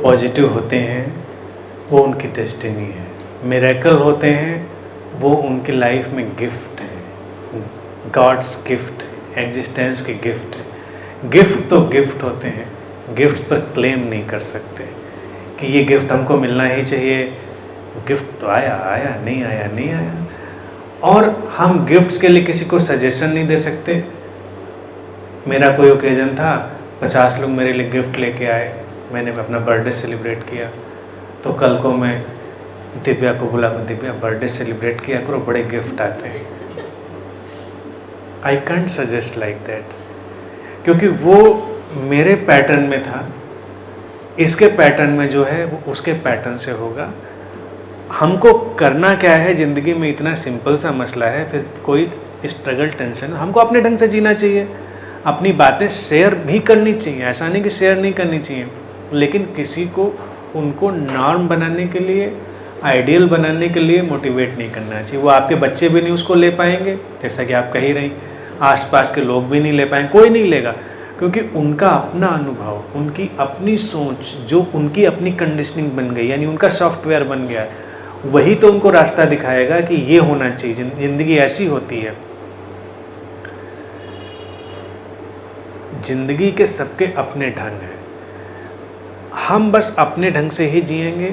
Positive होते हैं वो उनकी डेस्टिनी है, मिरेकल होते हैं वो उनकी लाइफ में गिफ्ट है, गॉड्स गिफ्ट, एग्जिस्टेंस के गिफ्ट है। गिफ्ट तो गिफ्ट होते हैं, गिफ्ट पर क्लेम नहीं कर सकते कि ये गिफ्ट हमको मिलना ही चाहिए, गिफ्ट तो आया आया, नहीं आया नहीं आया। और हम गिफ्ट्स के लिए किसी को सजेशन नहीं दे सकते। मेरा कोई ओकेजन था, 50 लोग मेरे लिए गिफ्ट लेके आए, मैंने अपना बर्थडे सेलिब्रेट किया, तो कल को मैं दिव्या को बोला, दिव्या बर्थडे सेलिब्रेट किया करो, बड़े गिफ्ट आते हैं। I can't suggest like that, क्योंकि वो मेरे पैटर्न में था, इसके पैटर्न में जो है वो उसके पैटर्न से होगा। हमको करना क्या है ज़िंदगी में, इतना सिंपल सा मसला है, फिर कोई स्ट्रगल टेंशन, हमको अपने ढंग से जीना चाहिए, अपनी बातें शेयर भी करनी चाहिए, ऐसा नहीं कि शेयर नहीं करनी चाहिए, लेकिन किसी को उनको नॉर्म बनाने के लिए, आइडियल बनाने के लिए मोटिवेट नहीं करना चाहिए। वो आपके बच्चे भी नहीं उसको ले पाएंगे, जैसा कि आप कह ही रही, आसपास के लोग भी नहीं ले पाएंगे, कोई नहीं लेगा, क्योंकि उनका अपना अनुभव, उनकी अपनी सोच, जो उनकी अपनी कंडीशनिंग बन गई, यानी उनका सॉफ्टवेयर बन गया है, वही तो उनको रास्ता दिखाएगा कि ये होना चाहिए, ज़िंदगी ऐसी होती है। ज़िंदगी के सबके अपने ढंग हैं, हम बस अपने ढंग से ही जिएंगे,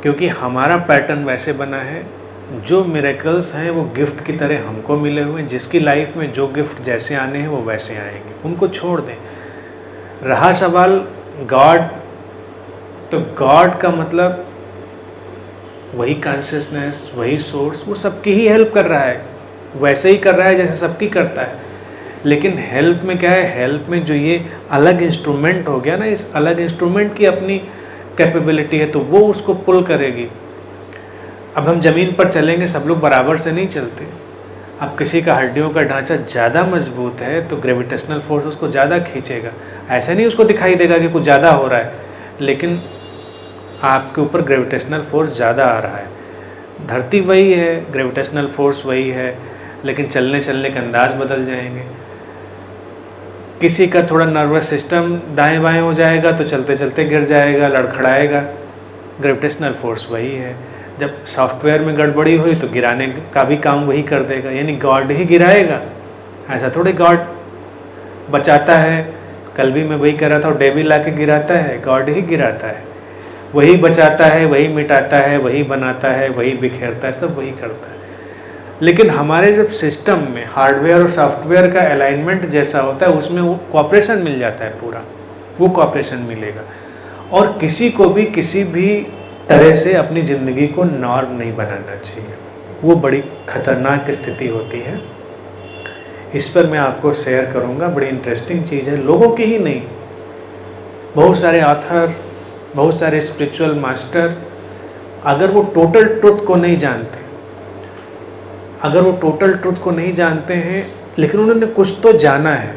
क्योंकि हमारा पैटर्न वैसे बना है। जो मिरेकल्स हैं वो गिफ्ट की तरह हमको मिले हुए हैं, जिसकी लाइफ में जो गिफ्ट जैसे आने हैं वो वैसे आएंगे, उनको छोड़ दें। रहा सवाल गॉड, तो गॉड का मतलब वही कॉन्शियसनेस, वही सोर्स, वो सबकी ही हेल्प कर रहा है, वैसे ही कर रहा है जैसे सबकी करता है। लेकिन हेल्प में क्या है, हेल्प में जो ये अलग इंस्ट्रूमेंट हो गया ना, इस अलग इंस्ट्रूमेंट की अपनी कैपेबिलिटी है, तो वो उसको पुल करेगी। अब हम ज़मीन पर चलेंगे, सब लोग बराबर से नहीं चलते। अब किसी का हड्डियों का ढांचा ज़्यादा मजबूत है तो ग्रेविटेशनल फोर्स उसको ज़्यादा खींचेगा, ऐसा नहीं उसको दिखाई देगा कि कुछ ज़्यादा हो रहा है, लेकिन आपके ऊपर ग्रेविटेशनल फोर्स ज़्यादा आ रहा है। धरती वही है, ग्रेविटेशनल फोर्स वही है, लेकिन चलने चलने के अंदाज बदल जाएंगे। किसी का थोड़ा नर्वस सिस्टम दाएं बाएं हो जाएगा तो चलते चलते गिर जाएगा, लड़खड़ाएगा, ग्रेविटेशनल फोर्स वही है। जब सॉफ्टवेयर में गड़बड़ी हुई तो गिराने का भी काम वही कर देगा, यानी गॉड ही गिराएगा, ऐसा थोड़ी गॉड बचाता है। कल भी मैं वही कह रहा था, डेविल आके गिराता है, गॉड ही गिराता है, वही बचाता है, वही मिटाता है, वही बनाता है, वही बिखेरता है, सब वही करता है। लेकिन हमारे जब सिस्टम में हार्डवेयर और सॉफ्टवेयर का अलाइनमेंट जैसा होता है, उसमें वो कॉपरेशन मिल जाता है, पूरा वो कॉपरेशन मिलेगा। और किसी को भी किसी भी तरह से अपनी ज़िंदगी को नॉर्म नहीं बनाना चाहिए, वो बड़ी खतरनाक स्थिति होती है। इस पर मैं आपको शेयर करूँगा, बड़ी इंटरेस्टिंग चीज़ है, लोगों की ही नहीं, बहुत सारे ऑथर, बहुत सारे स्पिरिचुअल मास्टर, अगर वो टोटल ट्रुथ को नहीं जानते, अगर वो टोटल ट्रुथ को नहीं जानते हैं, लेकिन उन्होंने कुछ तो जाना है,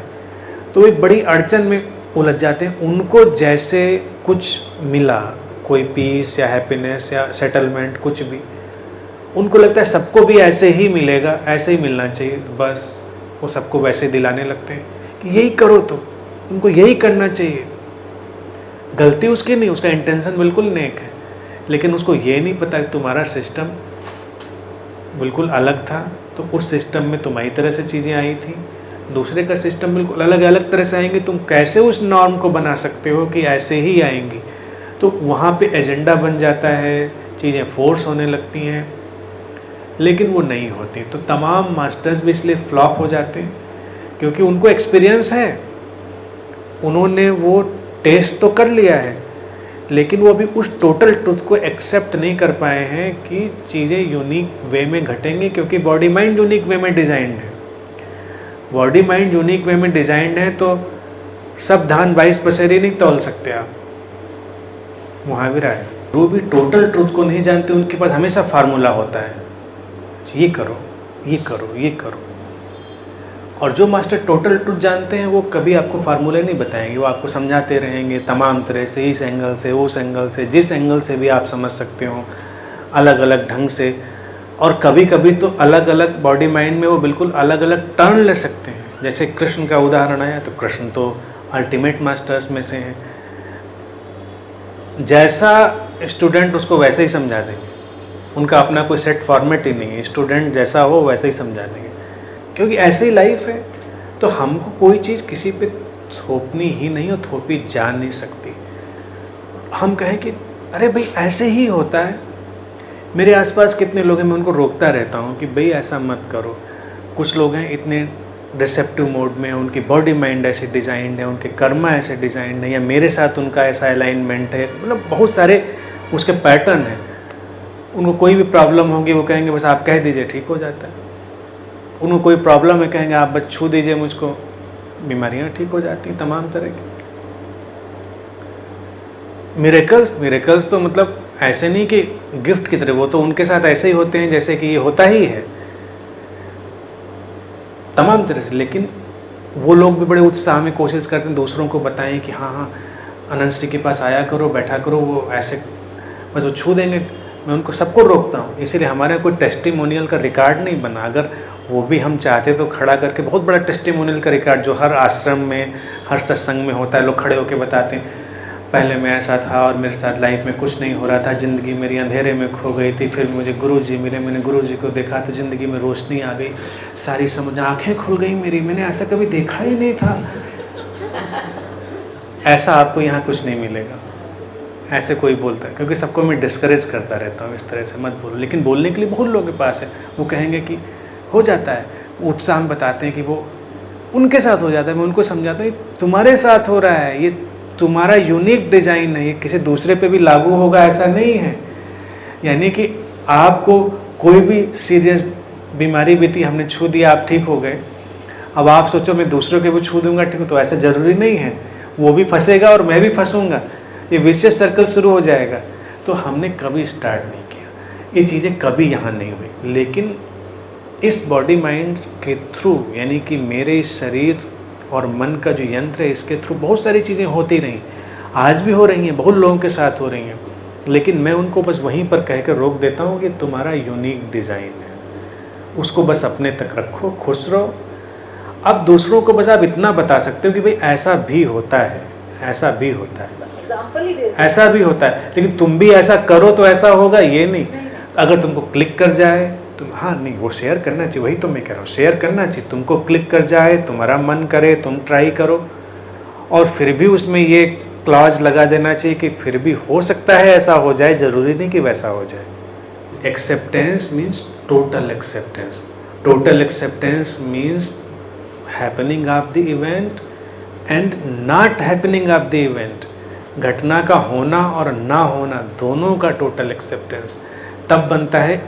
तो एक बड़ी अड़चन में उलझ जाते हैं। उनको जैसे कुछ मिला, कोई पीस या हैप्पीनेस या सेटलमेंट, कुछ भी, उनको लगता है सबको भी ऐसे ही मिलेगा, ऐसे ही मिलना चाहिए, तो बस वो सबको वैसे दिलाने लगते हैं कि यही करो, तो उनको यही करना चाहिए। गलती उसकी नहीं, उसका इंटेंशन बिल्कुल नेक है, लेकिन उसको ये नहीं पता कि तुम्हारा सिस्टम बिल्कुल अलग था, तो उस सिस्टम में तुम्हारी तरह से चीज़ें आई थी, दूसरे का सिस्टम बिल्कुल अलग अलग तरह से आएंगे, तुम कैसे उस नॉर्म को बना सकते हो कि ऐसे ही आएंगी। तो वहाँ पे एजेंडा बन जाता है, चीज़ें फोर्स होने लगती हैं, लेकिन वो नहीं होती। तो तमाम मास्टर्स भी इसलिए फ्लॉप हो जाते हैं, क्योंकि उनको एक्सपीरियंस है, उन्होंने वो टेस्ट तो कर लिया है, लेकिन वो अभी उस टोटल ट्रुथ को एक्सेप्ट नहीं कर पाए हैं कि चीज़ें यूनिक वे में घटेंगी, क्योंकि बॉडी माइंड यूनिक वे में डिज़ाइंड है। बॉडी माइंड यूनिक वे में डिज़ाइंड है, तो सब धान 22 पसेरी नहीं तौल सकते आप, मुहावरा है। वो भी टोटल ट्रुथ को नहीं जानते, उनके पास हमेशा फार्मूला होता है, ये करो, ये करो, ये करो। और जो मास्टर टोटल ट्रुथ जानते हैं, वो कभी आपको फार्मूले नहीं बताएंगे, वो आपको समझाते रहेंगे तमाम तरह से, इस एंगल से, उस एंगल से, जिस एंगल से भी आप समझ सकते हो, अलग अलग ढंग से। और कभी कभी तो अलग अलग बॉडी माइंड में वो बिल्कुल अलग अलग टर्न ले सकते हैं। जैसे कृष्ण का उदाहरण आया, तो कृष्ण तो अल्टीमेट मास्टर्स में से हैं। जैसा स्टूडेंट उसको वैसे ही समझा देंगे, उनका अपना कोई सेट फॉर्मेट ही नहीं है, स्टूडेंट जैसा हो वैसे ही समझा देंगे, क्योंकि ऐसी ही लाइफ है। तो हमको कोई चीज़ किसी पे थोपनी ही नहीं और थोपी जा नहीं सकती। हम कहें कि अरे भाई ऐसे ही होता है, मेरे आसपास कितने लोग हैं, मैं उनको रोकता रहता हूँ कि भाई ऐसा मत करो। कुछ लोग हैं इतने रिसेप्टिव मोड में, उनकी बॉडी माइंड ऐसे डिज़ाइंड है, उनके कर्मा ऐसे डिज़ाइंड है, या मेरे साथ उनका ऐसा अलाइनमेंट है, मतलब बहुत सारे उसके पैटर्न हैं। उनको कोई भी प्रॉब्लम होगी वो कहेंगे बस आप कह दीजिए ठीक हो जाता है। उनको कोई प्रॉब्लम है, कहेंगे आप बस छू दीजिए मुझको, बीमारियां ठीक हो जाती हैं तमाम तरह की। मिरेकल्स तो मतलब ऐसे नहीं कि गिफ्ट की तरह, वो तो उनके साथ ऐसे ही होते हैं जैसे कि ये होता ही है तमाम तरह से। लेकिन वो लोग भी बड़े उत्साह में कोशिश करते हैं दूसरों को बताएं कि हाँ हाँ अनंत श्री के पास आया करो, बैठा करो, वो ऐसे बस वो छू देंगे। मैं उनको सबको रोकता हूँ, इसीलिए हमारे कोई टेस्टिमोनियल का रिकॉर्ड नहीं बना। अगर वो भी हम चाहते तो खड़ा करके बहुत बड़ा टेस्टिमोनियल का रिकॉर्ड, जो हर आश्रम में हर सत्संग में होता है, लोग खड़े होकर बताते हैं पहले मैं ऐसा था और मेरे साथ लाइफ में कुछ नहीं हो रहा था, ज़िंदगी मेरी अंधेरे में खो गई थी, फिर मुझे गुरुजी मिले, मैंने गुरुजी को देखा तो ज़िंदगी में रोशनी आ गई, सारी समझ, आंखें खुल गई मेरी, मैंने ऐसा कभी देखा ही नहीं था। ऐसा आपको यहाँ कुछ नहीं मिलेगा, ऐसे कोई बोलता है, क्योंकि सबको मैं डिस्करेज करता रहता हूँ इस तरह से मत बोलो। लेकिन बोलने के लिए बहुत लोगों के पास है, वो कहेंगे कि हो जाता है, उत्साह में बताते हैं कि वो उनके साथ हो जाता है। मैं उनको समझाता हूँ तुम्हारे साथ हो रहा है, ये तुम्हारा यूनिक डिज़ाइन है, ये किसी दूसरे पे भी लागू होगा ऐसा नहीं है। यानी कि आपको कोई भी सीरियस बीमारी भी थी, हमने छू दिया, आप ठीक हो गए, अब आप सोचो मैं दूसरों के भी छू दूंगा ठीक हो, तो ऐसा ज़रूरी नहीं है, वो भी फंसेगा और मैं भी फंसूंगा, ये विशेष सर्कल शुरू हो जाएगा। तो हमने कभी स्टार्ट नहीं किया, ये चीज़ें कभी यहाँ नहीं हुई। लेकिन इस बॉडी माइंड के थ्रू, यानी कि मेरे इस शरीर और मन का जो यंत्र है, इसके थ्रू बहुत सारी चीज़ें होती रहीं, आज भी हो रही हैं, बहुत लोगों के साथ हो रही हैं। लेकिन मैं उनको बस वहीं पर कह कर रोक देता हूँ कि तुम्हारा यूनिक डिज़ाइन है, उसको बस अपने तक रखो, खुश रहो। अब दूसरों को बस आप इतना बता सकते हो कि भाई ऐसा भी होता है, ऐसा भी होता है, एग्जाम्पल ही देते, ऐसा भी होता है, लेकिन तुम भी ऐसा करो तो ऐसा होगा, ये नहीं। अगर तुमको क्लिक कर जाए तो हाँ, नहीं वो शेयर करना चाहिए, वही तो मैं कह रहा हूँ, शेयर करना चाहिए। तुमको क्लिक कर जाए, तुम्हारा मन करे, तुम ट्राई करो, और फिर भी उसमें ये क्लॉज लगा देना चाहिए कि फिर भी हो सकता है ऐसा हो जाए, ज़रूरी नहीं कि वैसा हो जाए। Acceptance means total acceptance. Total acceptance means happening of the event and not happening of the event. घटना का होना और ना होना दोनों का टोटल एक्सेप्टेंस, तब बनता है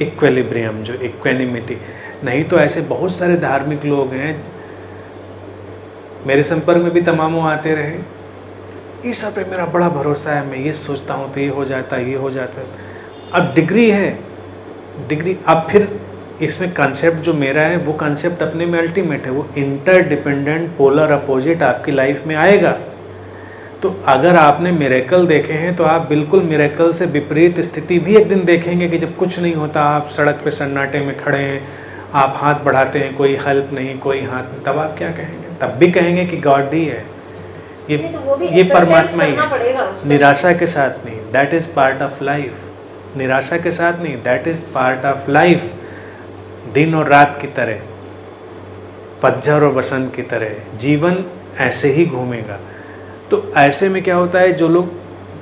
इक्विलिब्रियम, जो इक्वेनिमिटी। नहीं तो ऐसे बहुत सारे धार्मिक लोग हैं, मेरे संपर्क में भी तमामों आते रहे, इस सब पे मेरा बड़ा भरोसा है, मैं ये सोचता हूँ तो ये हो जाता है, ये हो जाता है। अब डिग्री है, डिग्री, अब फिर इसमें कॉन्सेप्ट जो मेरा है वो कॉन्सेप्ट अपने में अल्टीमेट है, वो इंटरडिपेंडेंट पोलर अपोजिट आपकी लाइफ में आएगा। तो अगर आपने मिरेकल देखे हैं तो आप बिल्कुल मिरेकल से विपरीत स्थिति भी एक दिन देखेंगे कि जब कुछ नहीं होता, आप सड़क पे सन्नाटे में खड़े हैं, आप हाथ बढ़ाते हैं, कोई हेल्प नहीं, कोई हाथ नहीं, तब आप क्या कहेंगे? तब भी कहेंगे कि गॉड ही है, ये परमात्मा ही है, निराशा के साथ नहीं। That is part of life, निराशा के साथ नहीं, that is part of life. दिन और रात की तरह, पतझड़ और बसंत की तरह जीवन ऐसे ही घूमेगा। तो ऐसे में क्या होता है, जो लोग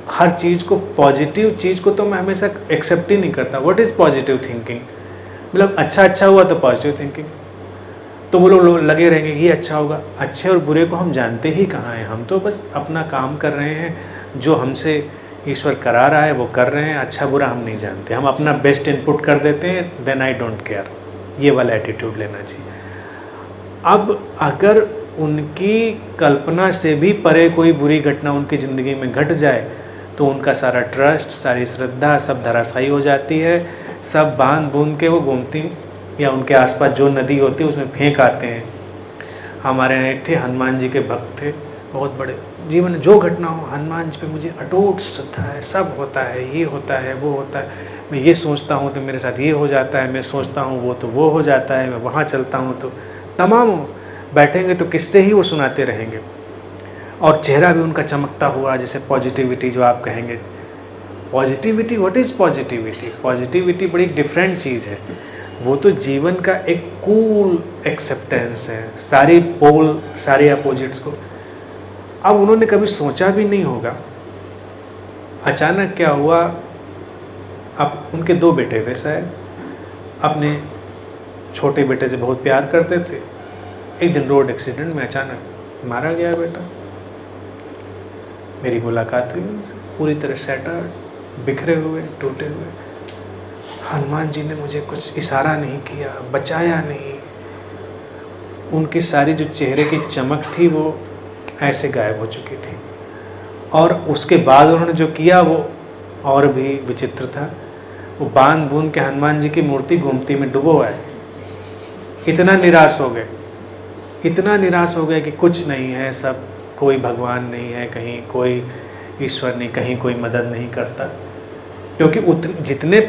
हर चीज़ को, पॉजिटिव चीज़ को तो मैं हमेशा एक्सेप्ट ही नहीं करता। What is positive thinking? मतलब अच्छा हुआ तो पॉजिटिव थिंकिंग, तो वो लोग लगे रहेंगे ये अच्छा होगा। अच्छे और बुरे को हम जानते ही कहाँ हैं, हम तो बस अपना काम कर रहे हैं, जो हमसे ईश्वर करा रहा है वो कर रहे हैं, अच्छा बुरा हम नहीं जानते, हम अपना बेस्ट इनपुट कर देते हैं, देन आई डोंट केयर, ये वाला एटीट्यूड लेना चाहिए। अब अगर उनकी कल्पना से भी परे कोई बुरी घटना उनकी ज़िंदगी में घट जाए तो उनका सारा ट्रस्ट, सारी श्रद्धा सब धराशायी हो जाती है, सब बांध बूंद के वो गोमती या उनके आसपास जो नदी होती है उसमें फेंक आते हैं। हमारे यहाँ एक थे हनुमान जी के भक्त थे, बहुत बड़े, जीवन में जो घटना हो हनुमान जी पे मुझे अटूट श्रद्धा है, सब होता है, ये होता है, वो होता है, मैं ये सोचता हूँ तो मेरे साथ ये हो जाता है, मैं सोचता हूँ वो तो वो हो जाता है, मैं वहाँ चलता हूँ तो तमाम बैठेंगे तो किससे ही वो सुनाते रहेंगे। और चेहरा भी उनका चमकता हुआ, जैसे पॉजिटिविटी जो आप कहेंगे। Positivity, what is positivity? Positivity बड़ी डिफरेंट चीज़ है। वो तो जीवन का एक कूल एक्सेप्टेंस है, सारी पोल, सारे अपोजिट्स को। अब उन्होंने कभी सोचा भी नहीं होगा, अचानक क्या हुआ, अब उनके 2 बेटे थे शायद, अपने छोटे बेटे से बहुत प्यार करते थे। एक दिन रोड एक्सीडेंट में अचानक मारा गया बेटा। मेरी मुलाकात हुई उनसे, पूरी तरह सैटर्ड, बिखरे हुए, टूटे हुए। हनुमान जी ने मुझे कुछ इशारा नहीं किया, बचाया नहीं। उनकी सारी जो चेहरे की चमक थी वो ऐसे गायब हो चुकी थी। और उसके बाद उन्होंने जो किया वो और भी विचित्र था। वो बांध बूंद के हनुमान जी की मूर्ति गोमती में डुबो आए। इतना निराश हो गए, इतना निराश हो गए कि कुछ नहीं है, सब कोई भगवान नहीं है, कहीं कोई ईश्वर नहीं, कहीं कोई मदद नहीं करता। क्योंकि जितने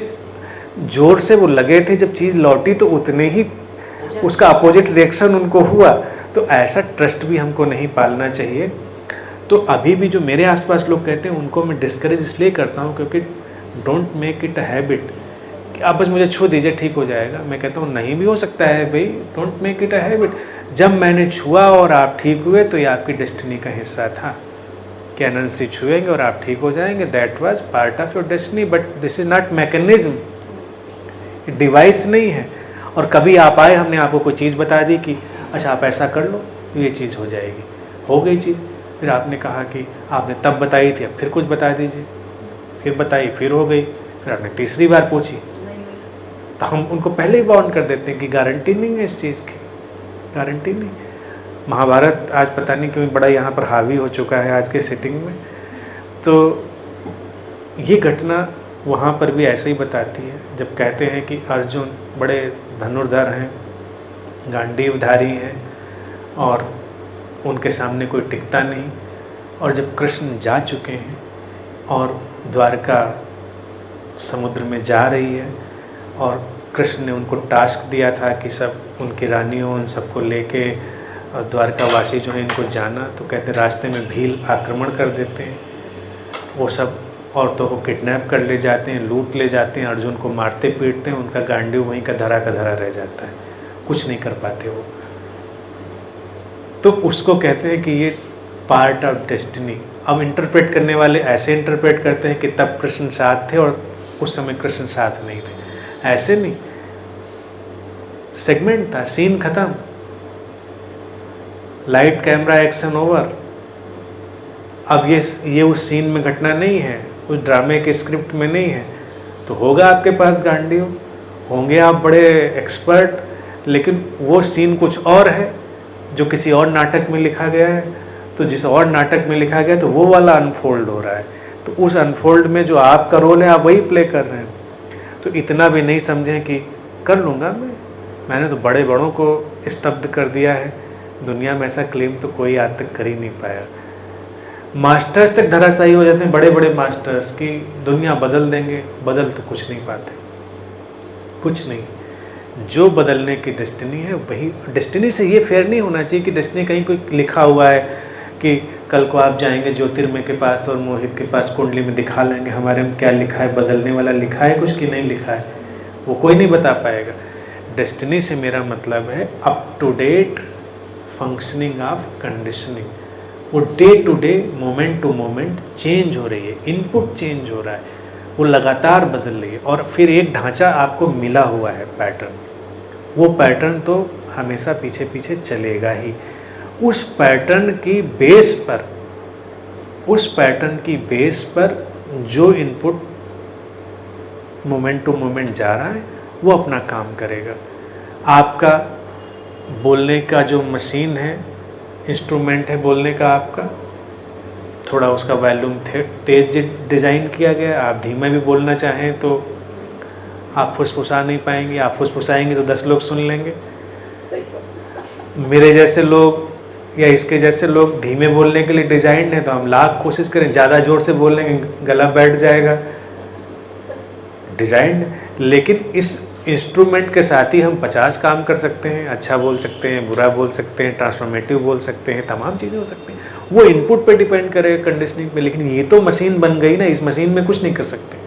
जोर से वो लगे थे, जब चीज़ लौटी तो उतने ही उसका अपोजिट रिएक्शन उनको हुआ। तो ऐसा ट्रस्ट भी हमको नहीं पालना चाहिए। तो अभी भी जो मेरे आसपास लोग कहते हैं उनको मैं डिस्करेज इसलिए करता हूँ क्योंकि don't make it a habit कि आप बस मुझे छू दीजिए ठीक हो जाएगा। मैं कहता हूँ नहीं भी हो सकता है भाई, don't make it a habit. जब मैंने छुआ और आप ठीक हुए तो ये आपकी डेस्टिनी का हिस्सा था कि अनंत से छुएंगे और आप ठीक हो जाएंगे। That was part of your destiny, but this is not mechanism, device नहीं है। और कभी आप आए, हमने आपको कोई चीज़ बता दी कि अच्छा आप ऐसा कर लो ये चीज़ हो जाएगी, हो गई चीज़। फिर आपने कहा कि आपने तब बताई थी, अब फिर कुछ बता दीजिए, फिर बताई, फिर हो गई। फिर आपने तीसरी बार पूछी तो हम उनको पहले ही वार्न कर देते हैं कि गारंटी नहीं है इस चीज़ की, गारंटी नहीं। महाभारत आज पता नहीं क्यों बड़ा यहाँ पर हावी हो चुका है आज के सेटिंग में। तो ये घटना वहाँ पर भी ऐसे ही बताती है, जब कहते हैं कि अर्जुन बड़े धनुर्धर हैं, गांडीवधारी हैं और उनके सामने कोई टिकता नहीं। और जब कृष्ण जा चुके हैं और द्वारका समुद्र में जा रही है और कृष्ण ने उनको टास्क दिया था कि सब उनकी रानियों उन सबको लेके द्वारकावासी जो हैं इनको जाना, तो कहते रास्ते में भील आक्रमण कर देते हैं, वो सब औरतों को किडनैप कर ले जाते हैं, लूट ले जाते हैं, अर्जुन को मारते पीटते हैं, उनका गांडीव वहीं का धरा रह जाता है, कुछ नहीं कर पाते वो। तो उसको कहते हैं कि ये पार्ट ऑफ डेस्टिनी। अब इंटरप्रेट करने वाले ऐसे इंटरप्रेट करते हैं कि तब कृष्ण साथ थे और उस समय कृष्ण साथ नहीं थे। ऐसे नहीं, सेगमेंट था, सीन खत्म, लाइट कैमरा एक्शन ओवर। अब ये उस सीन में घटना नहीं है, उस ड्रामे के स्क्रिप्ट में नहीं है। तो होगा आपके पास गांडीव, होंगे आप बड़े एक्सपर्ट, लेकिन वो सीन कुछ और है जो किसी और नाटक में लिखा गया है। तो जिस और नाटक में लिखा गया तो वो वाला अनफोल्ड हो रहा है, तो उस अनफोल्ड में जो आपका रोल है आप वही प्ले कर रहे हैं। तो इतना भी नहीं समझें कि कर लूँगा मैंने तो बड़े बड़ों को स्तब्ध कर दिया है। दुनिया में ऐसा क्लेम तो कोई आज तक कर ही नहीं पाया। मास्टर्स तक धराशायी हो जाते हैं, बड़े बड़े मास्टर्स की दुनिया बदल देंगे, बदल तो कुछ नहीं पाते, कुछ नहीं। जो बदलने की डेस्टिनी है वही, डेस्टिनी से ये फेयर नहीं होना चाहिए कि डेस्टिनी कहीं कोई लिखा हुआ है कि कल को आप जाएंगे ज्योतिर्मय के पास और मोहित के पास कुंडली में दिखा लेंगे हमारे में क्या लिखा है, बदलने वाला लिखा है कुछ कि नहीं लिखा है, वो कोई नहीं बता पाएगा। डेस्टिनी से मेरा मतलब है up to date functioning of conditioning. वो day to day, moment to moment change हो रही है, इनपुट चेंज हो रहा है, वो लगातार बदल रही है। और फिर एक ढांचा आपको मिला हुआ है, पैटर्न, वो पैटर्न तो हमेशा पीछे पीछे चलेगा ही। उस पैटर्न की बेस पर, उस पैटर्न की बेस पर जो इनपुट मोमेंट टू मोमेंट जा रहा है वो अपना काम करेगा। आपका बोलने का जो मशीन है, इंस्ट्रूमेंट है बोलने का आपका, थोड़ा उसका वॉल्यूम तेज डिज़ाइन किया गया। आप धीमे भी बोलना चाहें तो आप फुसफुसा नहीं पाएंगे, आप फुसफुसाएंगे तो 10 लोग सुन लेंगे। मेरे जैसे लोग या इसके जैसे लोग धीमे बोलने के लिए डिज़ाइन है, तो हम लाख कोशिश करें ज़्यादा ज़ोर से बोलेंगे गला बैठ जाएगा, डिज़ाइन। लेकिन इस इंस्ट्रूमेंट के साथ ही हम 50 काम कर सकते हैं, अच्छा बोल सकते हैं, बुरा बोल सकते हैं, ट्रांसफॉर्मेटिव बोल सकते हैं, तमाम चीज़ें हो सकती हैं। वो इनपुट पे डिपेंड करेगा कंडीशनिंग पे, लेकिन ये तो मशीन बन गई ना, इस मशीन में कुछ नहीं कर सकते।